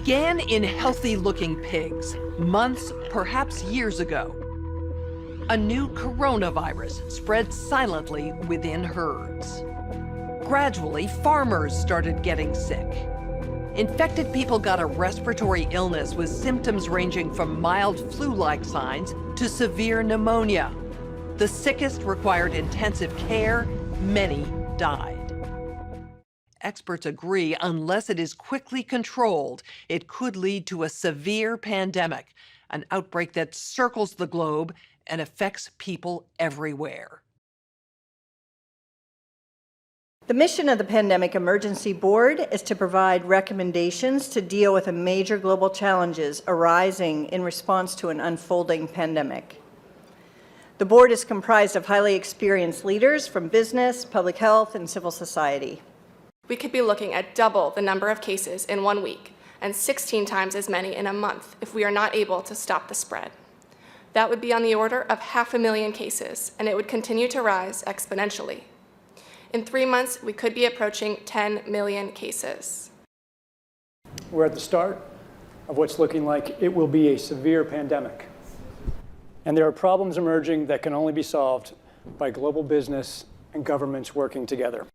began in healthy-looking pigs, months, perhaps years ago. A new coronavirus spread silently within herds. Gradually, farmers started getting sick. Infected people got a respiratory illness with symptoms ranging from mild flu-like signs to severe pneumonia. The sickest required intensive care. Many died. Experts agree, unless it is quickly controlled, it could lead to a severe pandemic, an outbreak that circles the globe and affects people everywhere. The mission of the Pandemic Emergency Board is to provide recommendations to deal with the major global challenges arising in response to an unfolding pandemic. The board is comprised of highly experienced leaders from business, public health, and civil society. We could be looking at double the number of cases in 1 week and 16 times as many in a month if we are not able to stop the spread. That would be on the order of 500,000 cases, and it would continue to rise exponentially. In 3 months, we could be approaching 10 million cases. We're at the start of what's looking like it will be a severe pandemic. And there are problems emerging that can only be solved by global business and governments working together.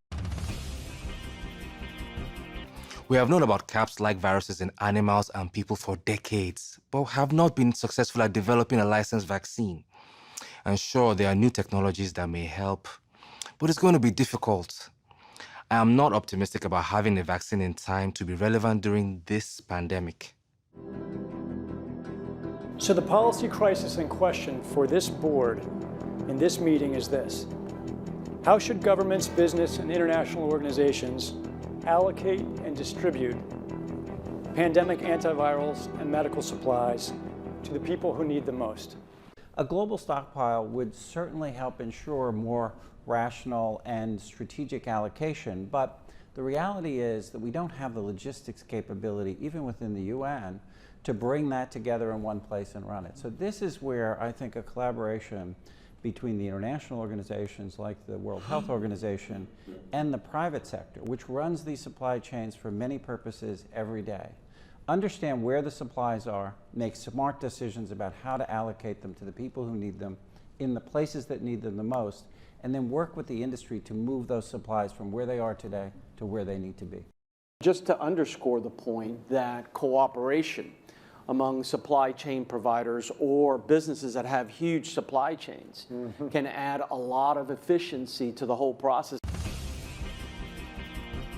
We have known about CAPS-like viruses in animals and people for decades, but have not been successful at developing a licensed vaccine. And sure, there are new technologies that may help, but it's going to be difficult. I am not optimistic about having a vaccine in time to be relevant during this pandemic. So the policy crisis in question for this board in this meeting is this: how should governments, business, and international organizations allocate and distribute pandemic antivirals and medical supplies to the people who need them most? A global stockpile would certainly help ensure more rational and strategic allocation, but the reality is that we don't have the logistics capability, even within the UN, to bring that together in one place and run it. So this is where I think a collaboration between the international organizations like the World Health Organization and the private sector, which runs these supply chains for many purposes every day, understand where the supplies are, make smart decisions about how to allocate them to the people who need them in the places that need them the most, and then work with the industry to move those supplies from where they are today to where they need to be. Just to underscore the point that cooperation among supply chain providers or businesses that have huge supply chains can add a lot of efficiency to the whole process.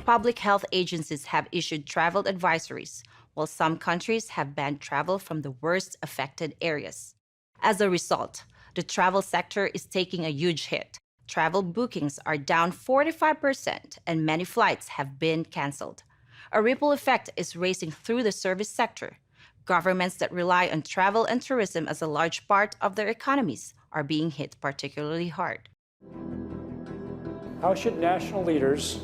Public health agencies have issued travel advisories, while some countries have banned travel from the worst affected areas. As a result, the travel sector is taking a huge hit. Travel bookings are down 45%, and many flights have been canceled. A ripple effect is racing through the service sector. Governments that rely on travel and tourism as a large part of their economies are being hit particularly hard. How should national leaders,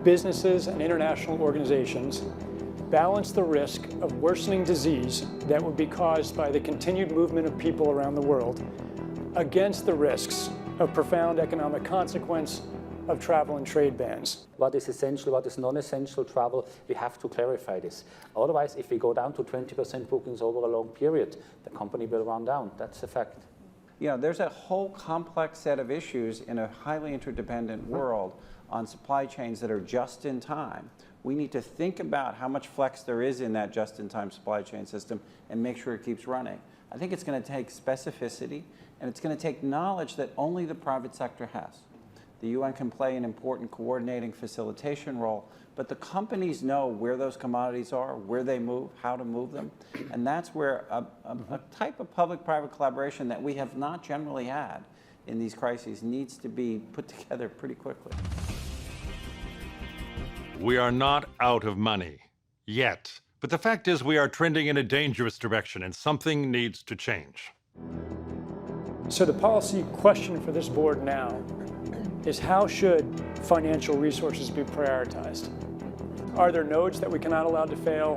businesses, and international organizations balance the risk of worsening disease that would be caused by the continued movement of people around the world against the risks of profound economic consequence of travel and trade bans? What is essential, what is non-essential travel, we have to clarify this. Otherwise, if we go down to 20% bookings over a long period, the company will run down. That's a fact. You know, there's a whole complex set of issues in a highly interdependent world on supply chains that are just in time. We need to think about how much flex there is in that just-in-time supply chain system and make sure it keeps running. I think it's going to take specificity, and it's going to take knowledge that only the private sector has. The UN can play an important coordinating facilitation role, but the companies know where those commodities are, where they move, how to move them, and that's where a type of public-private collaboration that we have not generally had in these crises needs to be put together pretty quickly. We are not out of money, yet. But the fact is we are trending in a dangerous direction and something needs to change. So the policy question for this board now is how should financial resources be prioritized? Are there nodes that we cannot allow to fail?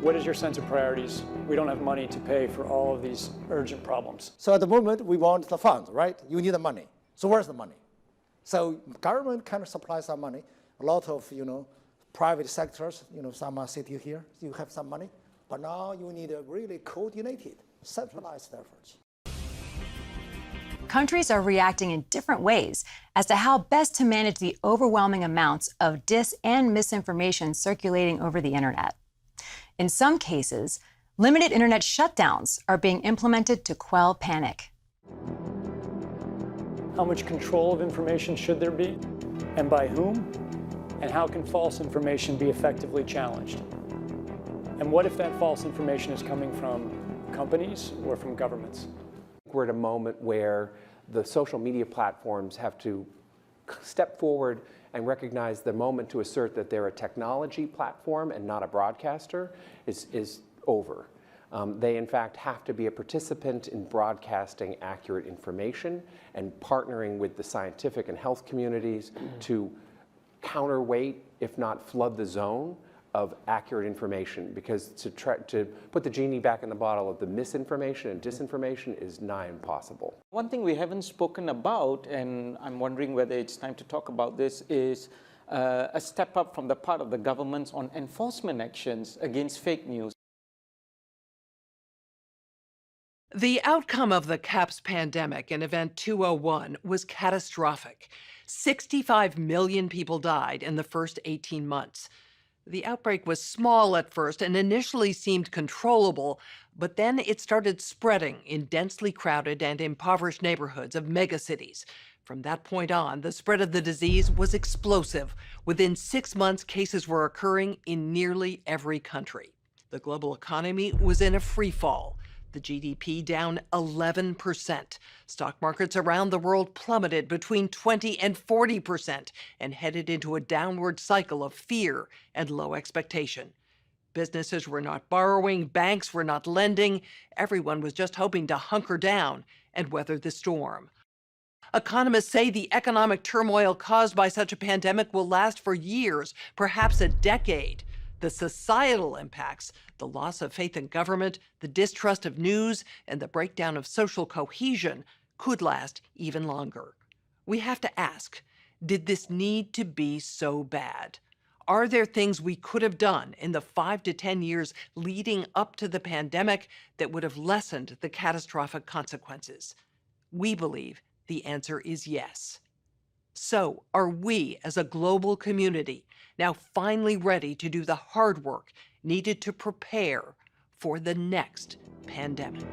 What is your sense of priorities? We don't have money to pay for all of these urgent problems. So at the moment, we want the funds, right? You need the money. So where's the money? So government kind of supplies some money. A lot of, private sectors, some city here, you have some money, but now you need a really coordinated, centralized efforts. Countries are reacting in different ways as to how best to manage the overwhelming amounts of dis and misinformation circulating over the internet. In some cases, limited internet shutdowns are being implemented to quell panic. How much control of information should there be, and by whom? And how can false information be effectively challenged? And what if that false information is coming from companies or from governments? We're at a moment where the social media platforms have to step forward and recognize the moment to assert that they're a technology platform and not a broadcaster is over. They, in fact, have to be a participant in broadcasting accurate information and partnering with the scientific and health communities to counterweight, if not flood the zone, of accurate information, because to put the genie back in the bottle of the misinformation and disinformation is nigh impossible. One thing we haven't spoken about, and I'm wondering whether it's time to talk about this, is a step up from the part of the governments on enforcement actions against fake news. The outcome of the CAPS pandemic in Event 201 was catastrophic. 65 million people died in the first 18 months. The outbreak was small at first and initially seemed controllable, but then it started spreading in densely crowded and impoverished neighborhoods of megacities. From that point on, the spread of the disease was explosive. Within 6 months, cases were occurring in nearly every country. The global economy was in a free fall. The GDP down 11%. Stock markets around the world plummeted between 20 and 40% and headed into a downward cycle of fear and low expectation. Businesses were not borrowing, banks were not lending. Everyone was just hoping to hunker down and weather the storm. Economists say the economic turmoil caused by such a pandemic will last for years, perhaps a decade. The societal impacts, the loss of faith in government, the distrust of news, and the breakdown of social cohesion could last even longer. We have to ask, did this need to be so bad? Are there things we could have done in the 5 to 10 years leading up to the pandemic that would have lessened the catastrophic consequences? We believe the answer is yes. So, are we as a global community now finally ready to do the hard work needed to prepare for the next pandemic?